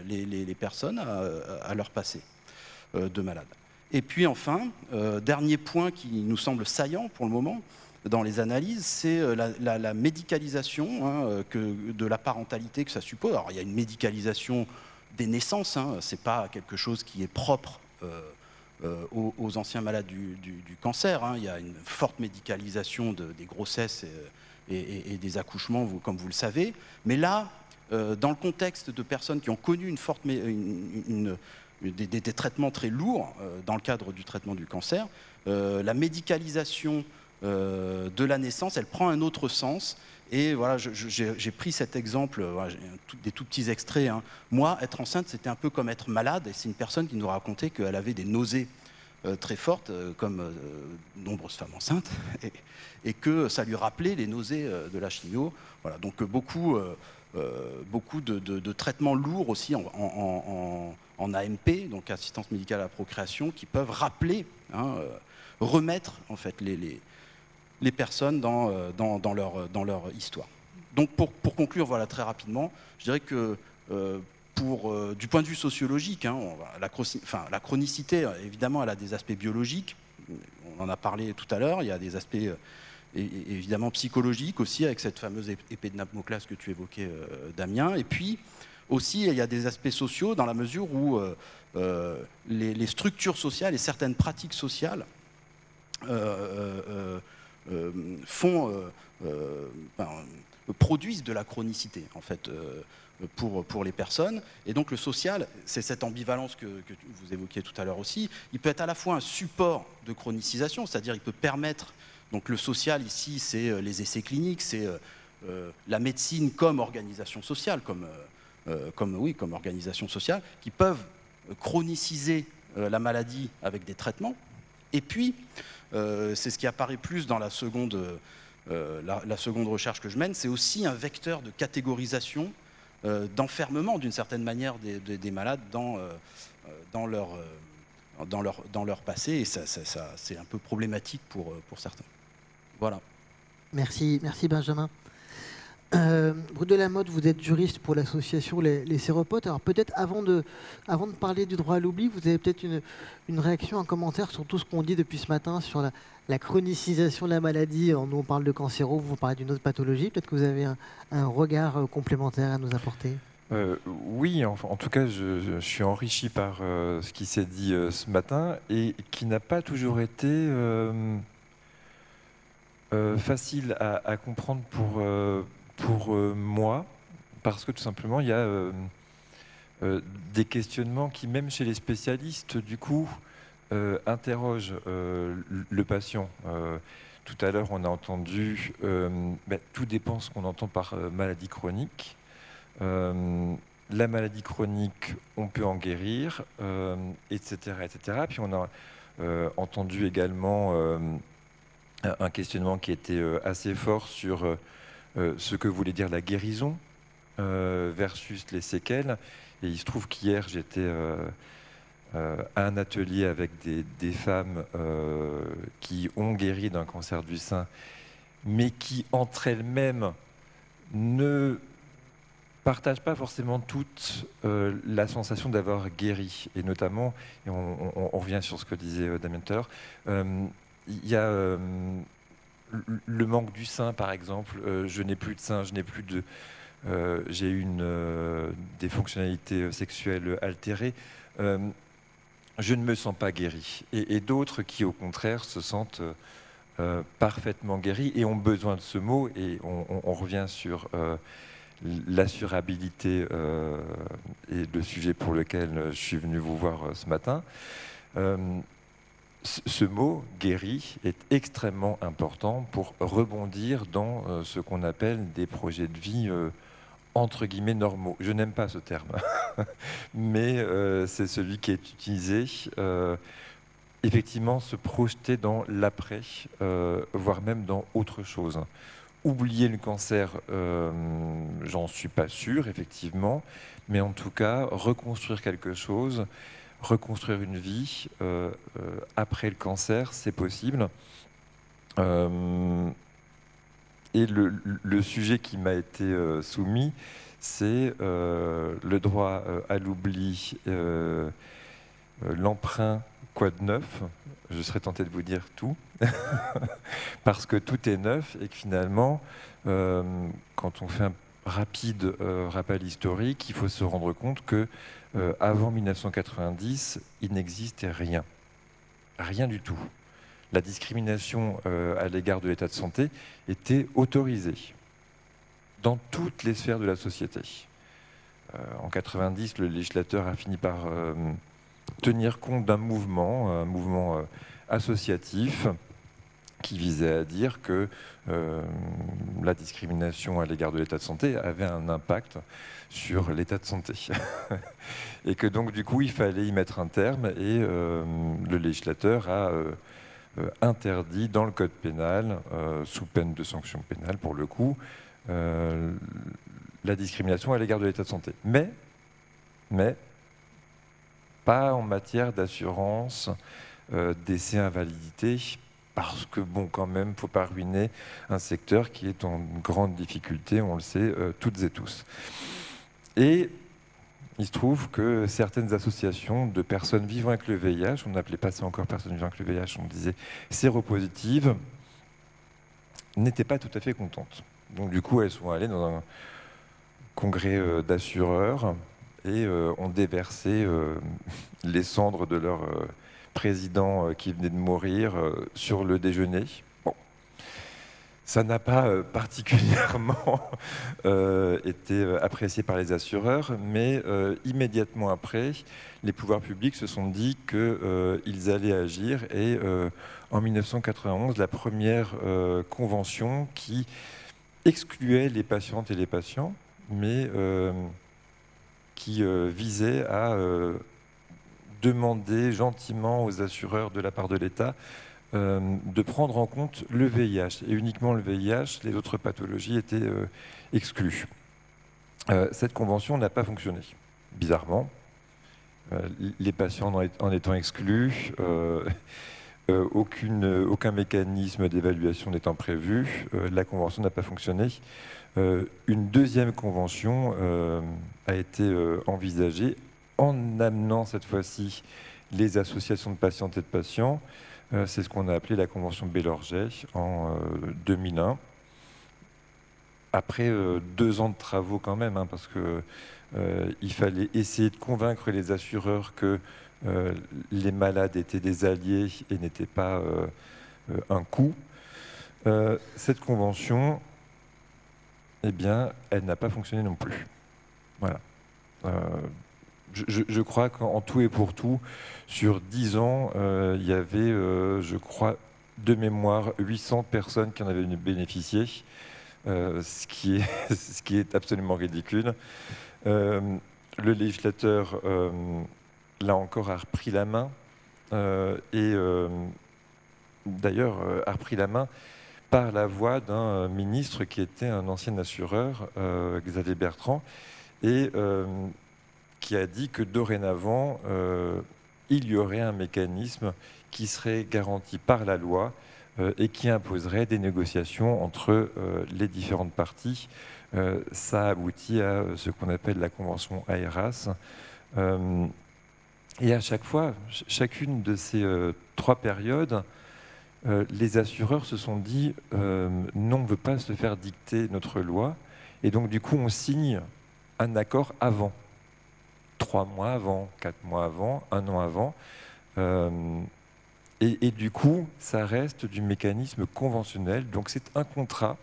les personnes à leur passé de malade. Et puis enfin, dernier point qui nous semble saillant pour le moment dans les analyses, c'est la médicalisation de la parentalité que ça suppose. Alors il y a une médicalisation des naissances, c'est pas quelque chose qui est propre aux anciens malades du cancer. Il y a une forte médicalisation des grossesses et des accouchements, comme vous le savez. Mais là, dans le contexte de personnes qui ont connu des traitements très lourds dans le cadre du traitement du cancer, la médicalisation de la naissance, elle prend un autre sens. Et voilà, j'ai pris cet exemple, voilà, des tout petits extraits. Moi, être enceinte, c'était un peu comme être malade. Et c'est une personne qui nous racontait qu'elle avait des nausées très fortes, comme nombreuses femmes enceintes, et que ça lui rappelait les nausées de la chimio. Voilà, donc beaucoup de traitements lourds aussi en AMP, donc assistance médicale à la procréation, qui peuvent rappeler, remettre en fait les personnes dans leur histoire. Donc pour conclure, voilà, très rapidement, je dirais que du point de vue sociologique, la chronicité, évidemment, elle a des aspects biologiques, on en a parlé tout à l'heure, il y a des aspects évidemment psychologiques aussi, avec cette fameuse épée de Damoclès que tu évoquais, Damien, et puis aussi il y a des aspects sociaux dans la mesure où les structures sociales et certaines pratiques sociales produisent de la chronicité en fait pour les personnes. Et donc le social, c'est cette ambivalence que vous évoquiez tout à l'heure aussi, il peut être à la fois un support de chronicisation, c'est-à-dire il peut permettre, donc le social ici c'est les essais cliniques, c'est la médecine comme organisation sociale, comme organisation sociale, qui peuvent chroniciser la maladie avec des traitements. Et puis c'est ce qui apparaît plus dans la seconde recherche que je mène, c'est aussi un vecteur de catégorisation, d'enfermement d'une certaine manière des malades dans leur passé, et ça c'est un peu problématique pour certains. Voilà. Merci Benjamin. Bruno Delamotte, vous êtes juriste pour l'association Les Séropotes. Alors peut-être avant de parler du droit à l'oubli, vous avez peut-être une réaction, un commentaire sur tout ce qu'on dit depuis ce matin sur la chronicisation de la maladie. Nous on parle de cancéro, vous parlez d'une autre pathologie. Peut-être que vous avez un regard complémentaire à nous apporter. Oui, en tout cas, je suis enrichi par ce qui s'est dit ce matin et qui n'a pas toujours été facile à comprendre pour moi, parce que tout simplement, il y a des questionnements qui, même chez les spécialistes, du coup, interrogent le patient. Tout à l'heure, on a entendu, tout dépend ce qu'on entend par maladie chronique. La maladie chronique, on peut en guérir, etc., etc. Puis on a entendu également un questionnement qui était assez fort sur ce que voulait dire la guérison versus les séquelles. Et il se trouve qu'hier, j'étais à un atelier avec des femmes qui ont guéri d'un cancer du sein, mais qui, entre elles-mêmes, ne partagent pas forcément toutes la sensation d'avoir guéri. Et notamment, et on revient sur ce que disait Damien tout à l'heure, il y a le manque du sein, par exemple. Je n'ai plus de sein, je n'ai plus de... j'ai eu des fonctionnalités sexuelles altérées. Je ne me sens pas guéri. Et d'autres qui, au contraire, se sentent parfaitement guéris et ont besoin de ce mot. Et on revient sur l'assurabilité et le sujet pour lequel je suis venu vous voir ce matin. Ce mot « guéri » est extrêmement important pour rebondir dans ce qu'on appelle des projets de vie entre guillemets normaux. Je n'aime pas ce terme, mais c'est celui qui est utilisé. Effectivement, se projeter dans l'après, voire même dans autre chose. Oublier le cancer, j'en suis pas sûr, effectivement, mais en tout cas, reconstruire quelque chose, reconstruire une vie après le cancer, c'est possible. Et le sujet qui m'a été soumis, c'est le droit à l'oubli, l'emprunt, quoi de neuf. Je serais tenté de vous dire tout, parce que tout est neuf et que finalement, quand on fait un rapide rappel historique, il faut se rendre compte que avant 1990, il n'existait rien. Rien du tout. La discrimination à l'égard de l'état de santé était autorisée dans toutes les sphères de la société. En 90, le législateur a fini par tenir compte d'un mouvement, un mouvement associatif qui visait à dire que la discrimination à l'égard de l'état de santé avait un impact sur l'état de santé. Et que donc, du coup, il fallait y mettre un terme et le législateur a interdit dans le code pénal, sous peine de sanction pénale pour le coup, la discrimination à l'égard de l'état de santé. Mais pas en matière d'assurance, décès, invalidité, parce que, bon, quand même, il ne faut pas ruiner un secteur qui est en grande difficulté, on le sait, toutes et tous. Et il se trouve que certaines associations de personnes vivant avec le VIH, on n'appelait pas ça encore personnes vivant avec le VIH, on disait séropositives, n'étaient pas tout à fait contentes. Donc du coup, elles sont allées dans un congrès d'assureurs et ont déversé les cendres de leur président qui venait de mourir sur le déjeuner. Bon. Ça n'a pas particulièrement été apprécié par les assureurs, mais immédiatement après, les pouvoirs publics se sont dit qu'ils allaient agir. Et en 1991, la première convention qui excluait les patientes et les patients, mais qui visait à demander gentiment aux assureurs de la part de l'État de prendre en compte le VIH. Et uniquement le VIH, les autres pathologies étaient exclues. Cette convention n'a pas fonctionné, bizarrement. Les patients en étant exclus, aucun mécanisme d'évaluation n'étant prévu, la convention n'a pas fonctionné. Une deuxième convention a été envisagée en amenant cette fois-ci les associations de patientes et de patients. C'est ce qu'on a appelé la convention Bélorgey en 2001. après 2 ans de travaux quand même, hein, parce que il fallait essayer de convaincre les assureurs que les malades étaient des alliés et n'étaient pas un coût. Cette convention, eh bien, elle n'a pas fonctionné non plus. Voilà. Je crois qu'en tout et pour tout, sur 10 ans, il y avait, je crois, de mémoire, 800 personnes qui en avaient bénéficié, ce qui est absolument ridicule. Le législateur, là encore, a repris la main et d'ailleurs a repris la main par la voix d'un ministre qui était un ancien assureur, Xavier Bertrand, et qui a dit que dorénavant, il y aurait un mécanisme qui serait garanti par la loi et qui imposerait des négociations entre les différentes parties. Ça aboutit à ce qu'on appelle la convention AERAS. Et à chaque fois, chacune de ces 3 périodes, les assureurs se sont dit non, on ne veut pas se faire dicter notre loi. Et donc, du coup, on signe un accord avant. 3 mois avant, 4 mois avant, 1 an avant. Et du coup, ça reste du mécanisme conventionnel. Donc, c'est un contrat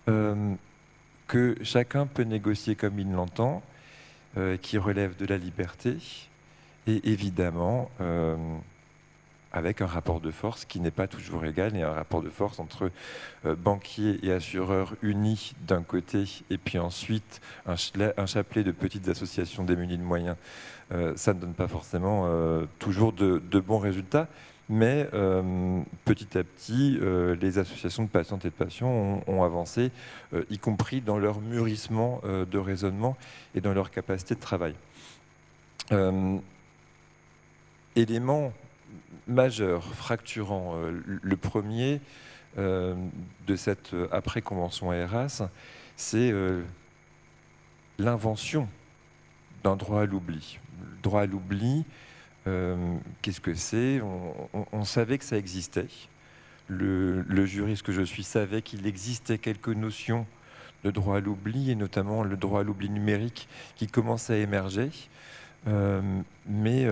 que chacun peut négocier comme il l'entend, qui relève de la liberté, et évidemment avec un rapport de force qui n'est pas toujours égal, et un rapport de force entre banquiers et assureurs unis d'un côté, et puis ensuite un chapelet de petites associations démunies de moyens. Ça ne donne pas forcément toujours de bons résultats. Mais petit à petit, les associations de patientes et de patients ont avancé, y compris dans leur mûrissement de raisonnement et dans leur capacité de travail. Élément majeur, fracturant, le premier de cette après-convention AERAS, c'est l'invention d'un droit à l'oubli. Le droit à l'oubli, qu'est-ce que c'est ? On savait que ça existait. Le juriste que je suis savait qu'il existait quelques notions de droit à l'oubli, et notamment le droit à l'oubli numérique qui commence à émerger. Mais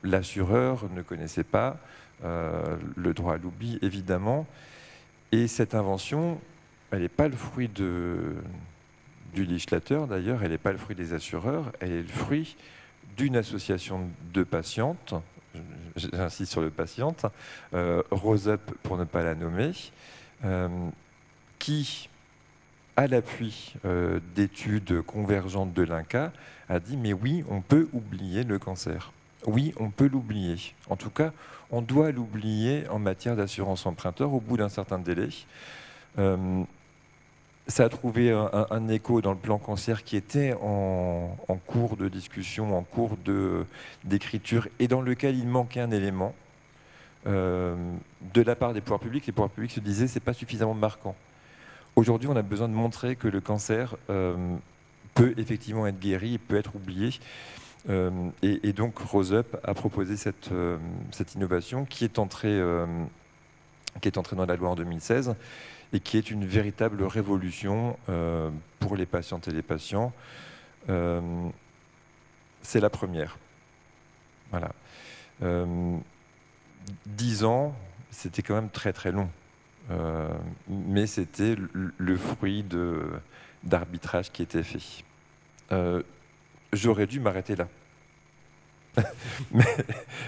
l'assureur ne connaissait pas le droit à l'oubli, évidemment. Et cette invention, elle n'est pas le fruit du législateur, d'ailleurs, elle n'est pas le fruit des assureurs, elle est le fruit d'une association de patientes, j'insiste sur le patiente, Roseup pour ne pas la nommer, qui, à l'appui d'études convergentes de l'INCa, a dit mais oui, on peut oublier le cancer. Oui, on peut l'oublier. En tout cas, on doit l'oublier en matière d'assurance emprunteur au bout d'un certain délai. Ça a trouvé un écho dans le plan cancer qui était en cours de discussion, en cours d'écriture, et dans lequel il manquait un élément de la part des pouvoirs publics. Les pouvoirs publics se disaient c'est pas suffisamment marquant. Aujourd'hui, on a besoin de montrer que le cancer peut effectivement être guéri, peut être oublié. Et donc Roseup a proposé cette innovation qui est entrée dans la loi en 2016 et qui est une véritable révolution pour les patientes et les patients. C'est la première. Voilà. 10 ans, c'était quand même très très long. Mais c'était le fruit d'arbitrage qui était fait. J'aurais dû m'arrêter là.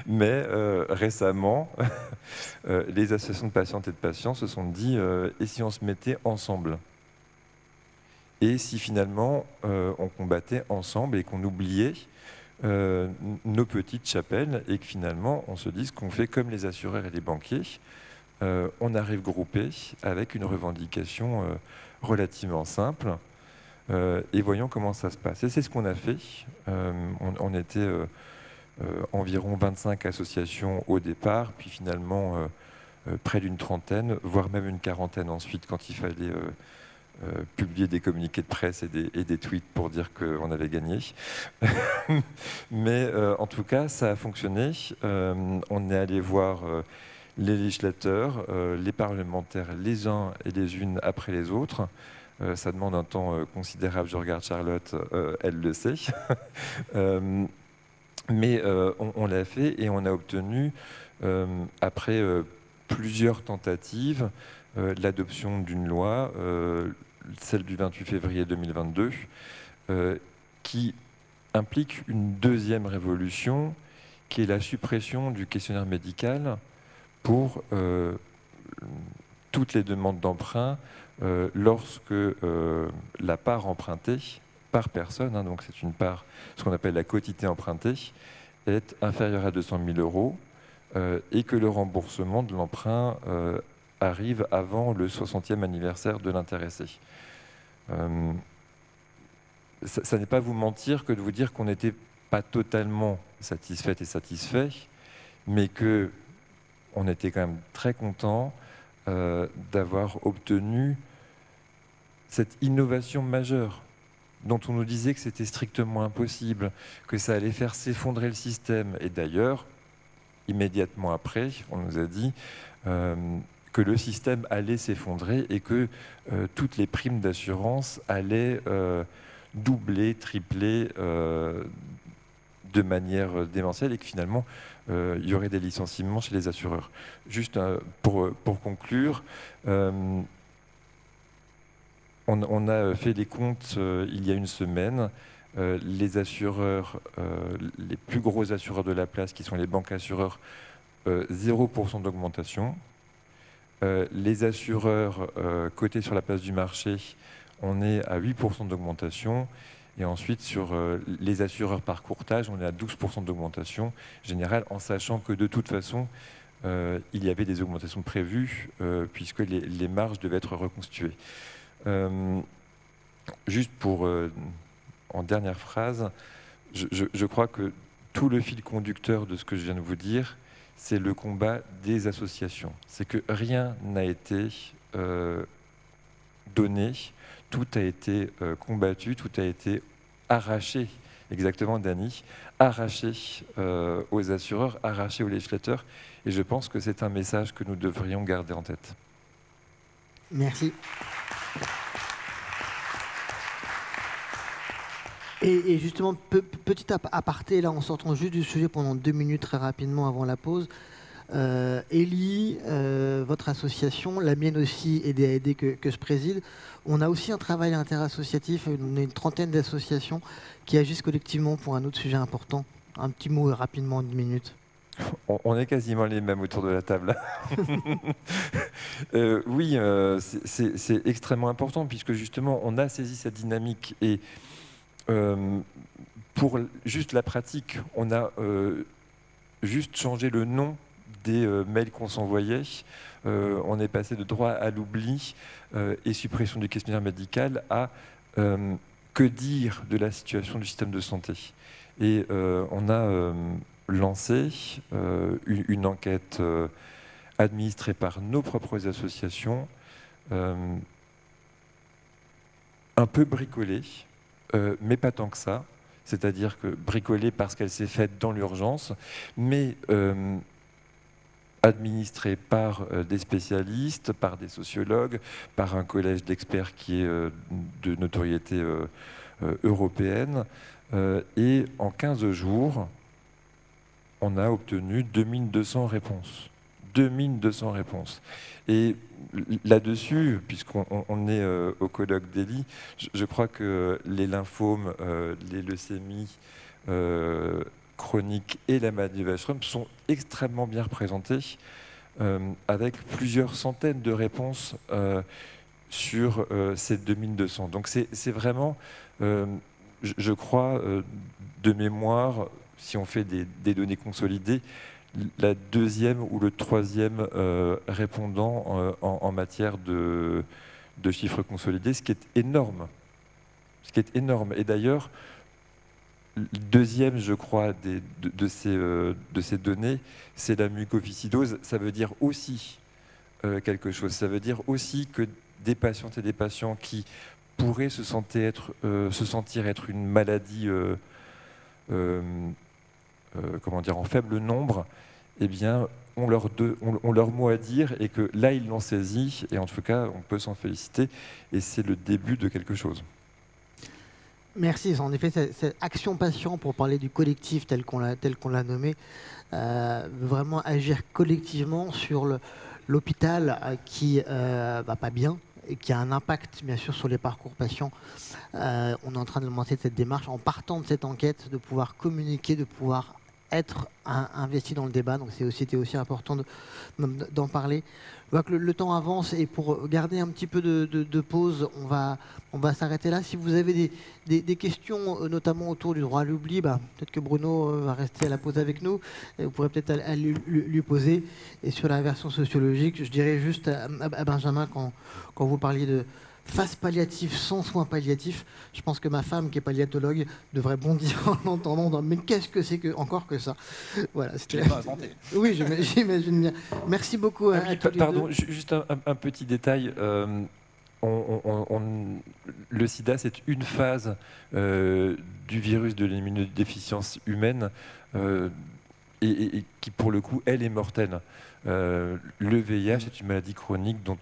mais récemment, les associations de patientes et de patients se sont dit et si on se mettait ensemble ? Et si finalement on combattait ensemble et qu'on oubliait nos petites chapelles et que finalement on se dise qu'on fait comme les assureurs et les banquiers, on arrive groupés avec une revendication relativement simple. Et voyons comment ça se passe. Et c'est ce qu'on a fait. On était environ 25 associations au départ, puis finalement près d'une trentaine, voire même une quarantaine ensuite quand il fallait publier des communiqués de presse et des tweets pour dire qu'on avait gagné. Mais en tout cas, ça a fonctionné. On est allé voir les législateurs, les parlementaires, les uns et les unes après les autres, Ça demande un temps considérable. Je regarde Charlotte, elle le sait. Mais on l'a fait et on a obtenu, après plusieurs tentatives, l'adoption d'une loi, celle du 28 février 2022, qui implique une deuxième révolution, qui est la suppression du questionnaire médical pour toutes les demandes d'emprunt lorsque la part empruntée par personne, donc c'est une part, ce qu'on appelle la quotité empruntée, est inférieure à 200 000 euros et que le remboursement de l'emprunt arrive avant le 60e anniversaire de l'intéressé. Ça n'est pas vous mentir que de vous dire qu'on n'était pas totalement satisfaite et satisfait, mais qu'on était quand même très content d'avoir obtenu cette innovation majeure dont on nous disait que c'était strictement impossible, que ça allait faire s'effondrer le système. Et d'ailleurs, immédiatement après, on nous a dit que le système allait s'effondrer et que toutes les primes d'assurance allaient doubler, tripler de manière démentielle et que finalement, il y aurait des licenciements chez les assureurs. Juste pour conclure, on a fait les comptes il y a une semaine. Les assureurs, les plus gros assureurs de la place, qui sont les banques assureurs, 0% d'augmentation. Les assureurs cotés sur la place du marché, on est à 8% d'augmentation. Et ensuite, sur les assureurs par courtage, on est à 12% d'augmentation générale, en sachant que de toute façon, il y avait des augmentations prévues, puisque les marges devaient être reconstituées. Juste pour, en dernière phrase, je crois que tout le fil conducteur de ce que je viens de vous dire, c'est le combat des associations. C'est que rien n'a été donné, tout a été combattu, tout a été arraché, exactement Dany, arraché aux assureurs, arraché aux législateurs. Et je pense que c'est un message que nous devrions garder en tête. Merci. Et justement, petit aparté, là, en sortant juste du sujet pendant 2 minutes très rapidement avant la pause. Elie, votre association, la mienne aussi, EDAD que je préside, on a aussi un travail interassociatif, on est une trentaine d'associations qui agissent collectivement pour un autre sujet important. Un petit mot rapidement en 10 minutes. On est quasiment les mêmes autour de la table. Oui, c'est extrêmement important puisque justement on a saisi cette dynamique et pour juste la pratique, on a juste changé le nom des mails qu'on s'envoyait. On est passé de droit à l'oubli et suppression du questionnaire médical à que dire de la situation du système de santé. Et on a lancé une enquête administrée par nos propres associations, un peu bricolée, mais pas tant que ça. C'est-à-dire que bricolée parce qu'elle s'est faite dans l'urgence, mais administrée par des spécialistes, par des sociologues, par un collège d'experts qui est de notoriété européenne. Et en 15 jours, on a obtenu 2200 réponses. 2200 réponses. Et là-dessus, puisqu'on est au colloque d'Elie, je crois que les lymphomes, les leucémies chroniques et la maladie de Waldenström sont extrêmement bien représentés, avec plusieurs centaines de réponses sur ces 2200. Donc c'est vraiment, je crois, de mémoire, si on fait des données consolidées, la deuxième ou le troisième répondant en matière de chiffres consolidés, ce qui est énorme. Ce qui est énorme. Et d'ailleurs, le deuxième, je crois, de ces données, c'est la mucoviscidose. Ça veut dire aussi quelque chose. Ça veut dire aussi que des patientes et des patients qui pourraient se sentir être une maladie comment dire, en faible nombre, eh bien, ont leur mot à dire et que là, ils l'ont saisi. Et en tout cas, on peut s'en féliciter. Et c'est le début de quelque chose. Merci. En effet, cette action patient, pour parler du collectif tel qu'on l'a nommé, vraiment agir collectivement sur l'hôpital qui va pas bien et qui a un impact bien sûr sur les parcours patients. On est en train de lancer cette démarche en partant de cette enquête, de pouvoir communiquer, de pouvoir être investi dans le débat. Donc c'était aussi important d'en parler. Je vois que le temps avance et pour garder un petit peu de pause, on va s'arrêter là. Si vous avez des questions, notamment autour du droit à l'oubli, peut-être que Bruno va rester à la pause avec nous. Et vous pourrez peut-être lui poser. Et sur la version sociologique, je dirais juste à Benjamin, quand vous parliez de phase palliative sans soins palliatifs, je pense que ma femme, qui est palliatologue, devrait bondir en l'entendant. Mais qu'est-ce que c'est encore que ça? Voilà, je l'ai pas inventé. Oui, j'imagine bien. Merci beaucoup à tous les pardon, deux. juste un petit détail. Le sida, c'est une phase du virus de l'immunodéficience humaine et qui, pour le coup, elle est mortelle. Le VIH est une maladie chronique dont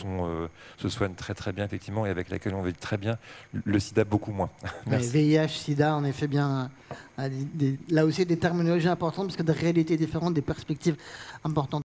on se soigne très très bien, effectivement, et avec laquelle on vit très bien. Le sida, beaucoup moins. Merci. VIH, sida, en effet, bien, là aussi des terminologies importantes, parce que des réalités différentes, des perspectives importantes.